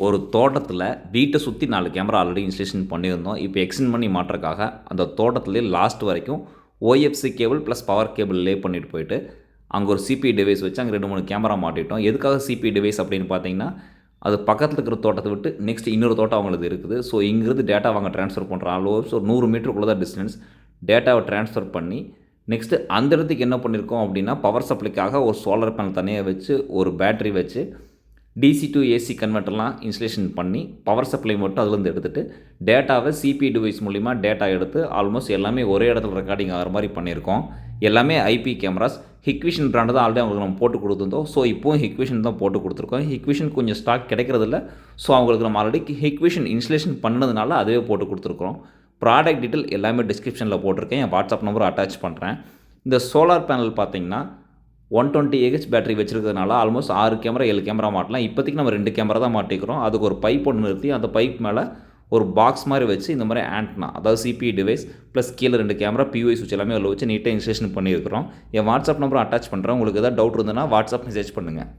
ஒரு தோட்டத்தில் வீட்டை சுற்றி 4 கேமரா ஆல்ரெடி இன்ஸ்டலேஷன் பண்ணியிருந்தோம். இப்போ எக்ஸ்டெண்ட் பண்ணி மாட்டுறதுக்காக அந்த தோட்டத்திலே லாஸ்ட் வரைக்கும் OFC cable plus power cable lay பண்ணிட்டு போயிட்டு அங்கே ஒரு சிபி டிவைஸ் வச்சு அங்கே 2-3 கேமரா மாட்டிட்டோம். எதுக்காக சிபி டிவைஸ் அப்படின்னு பார்த்தீங்கன்னா, அது பக்கத்தில் இருக்கிற தோட்டத்தை விட்டு நெக்ஸ்ட் இன்னொரு தோட்டம் அவங்களுக்கு இருக்குது. ஸோ இங்கேருந்து டேட்டா அவங்க ட்ரான்ஸ்ஃபர் பண்ணுறோம். ஆல்மோஸ்ட் ஒரு 100 மீட்டருக்குள்ளே தான் டிஸ்டன்ஸ். டேட்டாவை ட்ரான்ஸ்ஃபர் பண்ணி நெக்ஸ்ட்டு அந்த இடத்துக்கு என்ன பண்ணியிருக்கோம் அப்படின்னா, பவர் சப்ளைக்காக ஒரு சோலார் பேனல் தனியாக வச்சு ஒரு பேட்டரி வச்சு டிசி டு ஏசி கன்வெர்ட்டர்லாம் இன்ஸ்டலேஷன் பண்ணி பவர் சப்ளை மட்டும் அதுலேருந்து எடுத்துகிட்டு டேட்டாவை சிபி டிவைஸ் மூலிமா டேட்டா எடுத்து ஆல்மோஸ்ட் எல்லாமே ஒரே இடத்துல ரெக்கார்டிங் ஆகிற மாதிரி பண்ணியிருக்கோம். எல்லாமே ஐபி கேமராஸ். ஹிக்விஷன் பிராண்டு தான் ஆல்ரெடி அவங்களுக்கு நம்ம போட்டு கொடுத்துருந்தோம். ஸோ இப்போவும் ஹிக்விஷன் தான் போட்டு கொடுத்துருக்கோம். ஹிக்விஷன் கொஞ்சம் ஸ்டாக் கிடைக்கிறதில்ல. ஸோ அவங்களுக்கு நம்ம ஆல்ரெடி ஹிக்விஷன் இன்ஸ்டலேஷன் பண்ணதுனால அதுவே போட்டு கொடுத்துருக்குறோம். ப்ராடக்ட் டீட்டெயில் எல்லாமே டிஸ்கிரிப்ஷனில் போட்டிருக்கேன். என் வாட்ஸ்அப் நம்பர் அட்டாச் பண்ணுறேன். இந்த சோலார் பேனல் பார்த்தீங்கன்னா 120 AH பேட்டரி வச்சுருக்கிறதுனால ஆல்மோஸ்ட் 6 கேமரா 7 கேமரா மாட்டலாம். இப்போதைக்கு நம்ம 2 கேமரா தான் மாட்டிக்கிறோம். அதுக்கு ஒரு பைப் ஒன்று நிறுத்தி அந்த பைப் மேலே ஒரு பாக்ஸ் மாதிரி வச்சு இந்த மாதிரி ஆண்டனா, அதாவது சிபி டிவைஸ் ப்ளஸ் கீழே 2 கேமரா பியூஐ சுவிட்ச் எல்லாமே அதில் வச்சு நீட்டாக இன்ஸ்டலேஷன் பண்ணியிருக்கிறோம். என் வாட்ஸ்அப் நம்பரும் அட்டாச் பண்ணுறேன். உங்களுக்கு எதாவது டவுட் இருந்ததுன்னா வாட்ஸ்அப் மெசேஜ் பண்ணுங்கள்.